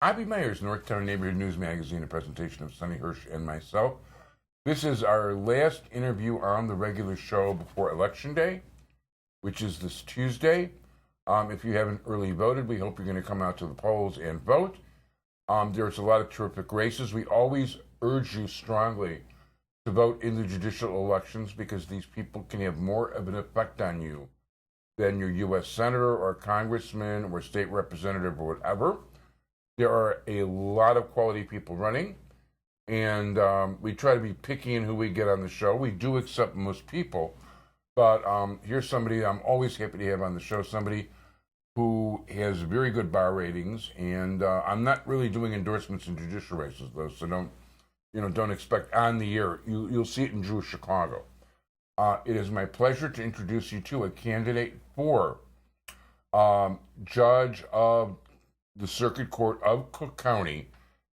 Avi Meyer's Northtown Neighborhood News Magazine, a presentation of Sonny Hirsch and myself. This is our last interview on the regular show before Election Day, which is this Tuesday. If you haven't early voted, we hope you're going to come out to the polls and vote. There's a lot of terrific races. We always urge you strongly to vote in the judicial elections because these people can have more of an effect on you than your U.S. senator or congressman or state representative or whatever. There are a lot of quality people running, and we try to be picky in who we get on the show. We do accept most people, but here's somebody I'm always happy to have on the show, somebody who has very good bar ratings, and I'm not really doing endorsements in judicial races, though, so don't expect on the air. You'll see it in Drew, Chicago. It is my pleasure to introduce you to a candidate for Judge of the Circuit Court of Cook County,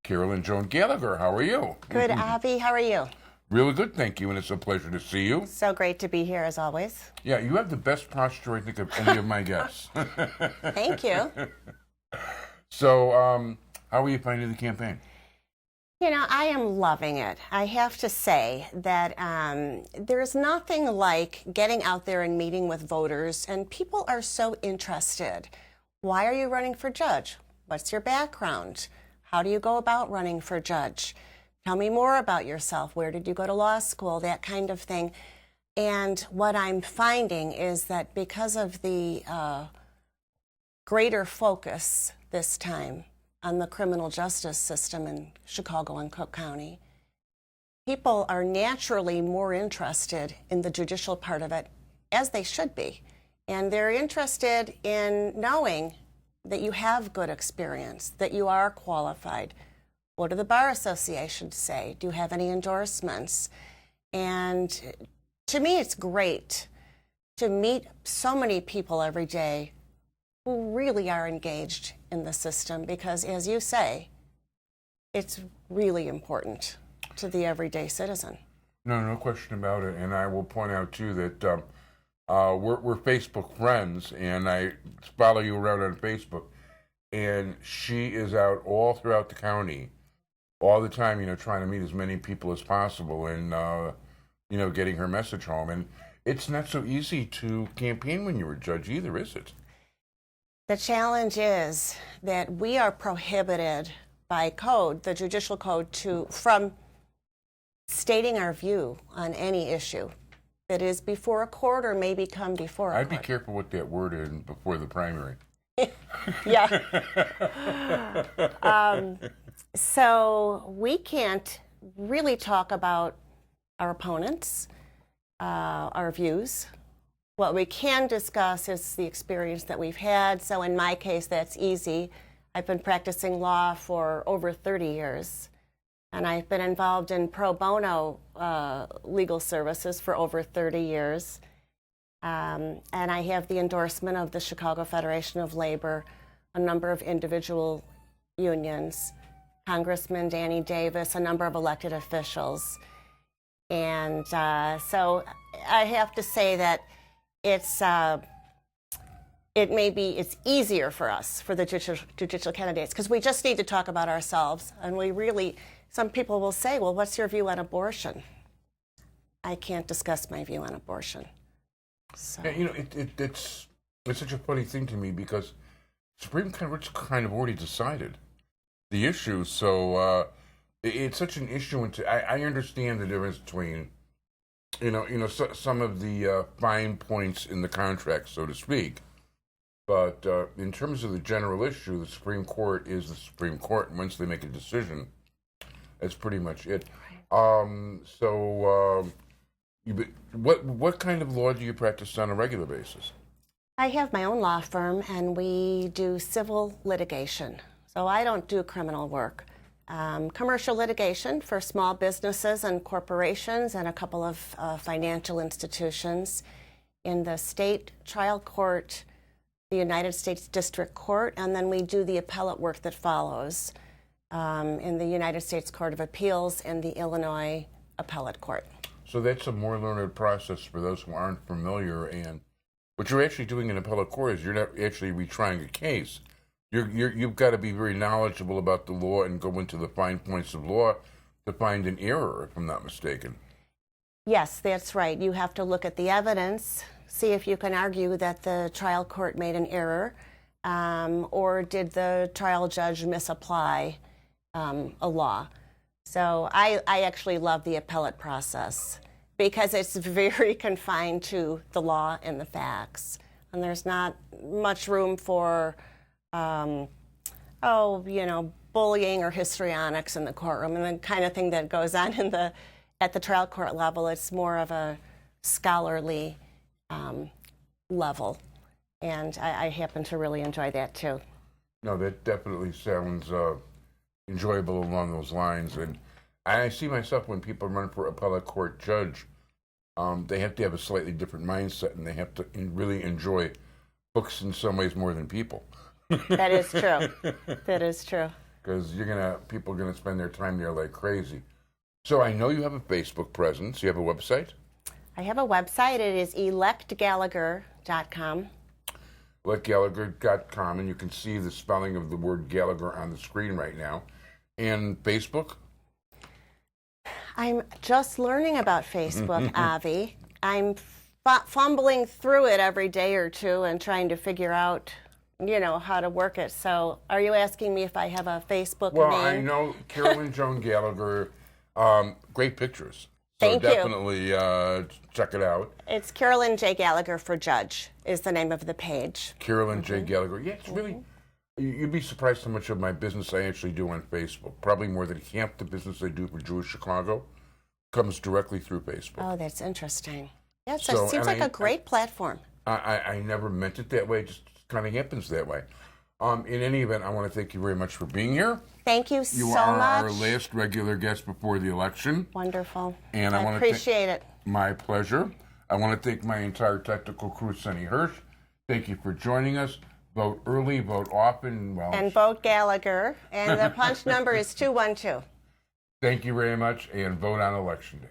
Carolyn Joan Gallagher. How are you? Good, Avi. How are you? Really good, thank you, and it's a pleasure to see you. So great to be here, as always. Yeah, you have the best posture, I think, of any of my guests. Thank you. So, how are you finding the campaign? You know, I am loving it. I have to say that there's nothing like getting out there and meeting with voters, and people are so interested. Why are you running for judge? What's your background? How do you go about running for judge? Tell me more about yourself. Where did you go to law school? That kind of thing. And what I'm finding is that because of the greater focus this time on the criminal justice system in Chicago and Cook County, people are naturally more interested in the judicial part of it, as they should be. And they're interested in knowing that you have good experience, that you are qualified. What do the Bar Association say? Do you have any endorsements? And to me, it's great to meet so many people every day who really are engaged in the system because, as you say, it's really important to the everyday citizen. No question about it. And I will point out, too, that we're Facebook friends, and I follow you around on Facebook, and she is out all throughout the county all the time, trying to meet as many people as possible and, getting her message home. And it's not so easy to campaign when you're a judge either, is it? The challenge is that we are prohibited by code, the judicial code, from stating our view on any issue that is before a court or may come before a court. I'd be careful with that word in before the primary. Yeah. So we can't really talk about our opponents, our views. What we can discuss is the experience that we've had. So in my case, that's easy. I've been practicing law for over 30 years. And I've been involved in pro bono legal services for over 30 years. And I have the endorsement of the Chicago Federation of Labor, a number of individual unions, Congressman Danny Davis, a number of elected officials. And so I have to say that it's easier for us, for the judicial candidates, because we just need to talk about ourselves. And we really, some people will say, well, what's your view on abortion? I can't discuss my view on abortion. So. Yeah, it's such a funny thing to me because Supreme Court's kind of already decided the issue, so it's such an issue. I understand the difference between, some of the fine points in the contract, so to speak. But in terms of the general issue, the Supreme Court is the Supreme Court, and once they make a decision, that's pretty much it. What kind of law do you practice on a regular basis? I have my own law firm, and we do civil litigation. So I don't do criminal work. Commercial litigation for small businesses and corporations and a couple of financial institutions. In the state trial court, the United States District Court, and then we do the appellate work that follows in the United States Court of Appeals and the Illinois Appellate Court. So that's a more learned process for those who aren't familiar. And what you're actually doing in appellate court is you're not actually retrying a case. You've got to be very knowledgeable about the law and go into the fine points of law to find an error, if I'm not mistaken. Yes, that's right. You have to look at the evidence, see if you can argue that the trial court made an error, or did the trial judge misapply a law. So I actually love the appellate process because it's very confined to the law and the facts. And there's not much room for, bullying or histrionics in the courtroom and the kind of thing that goes on at the trial court level. It's more of a scholarly level. And I happen to really enjoy that too. No, that definitely sounds enjoyable along those lines. And I see myself when people run for appellate court judge, they have to have a slightly different mindset, and they have to really enjoy books in some ways more than people. That is true. That is true. Because people are gonna spend their time there like crazy. So I know you have a Facebook presence. You have a website? I have a website. It is electgallagher.com. electgallagher.com, and you can see the spelling of the word Gallagher on the screen right now. And Facebook? I'm just learning about Facebook, Avi. I'm fumbling through it every day or two and trying to figure out, how to work it. So are you asking me if I have a Facebook name? Well, I know Carolyn Joan Gallagher. Great pictures. So Thank you. definitely check it out. It's Carolyn J. Gallagher for Judge is the name of the page. Carolyn J. Gallagher. Yeah, it's really, you'd be surprised how much of my business I actually do on Facebook. Probably more than half the business I do for Jewish Chicago comes directly through Facebook. Oh, that's interesting. Yeah, it So, seems like a great platform. I never meant it that way. It just kind of happens that way. In any event, I want to thank you very much for being here. Thank you so much. You are our last regular guest before the election. Wonderful. And I want to appreciate it. My pleasure. I want to thank my entire technical crew, Sonny Hirsch. Thank you for joining us. Vote early, vote often. And vote Gallagher. And the punch number is 212. Thank you very much, and vote on Election Day.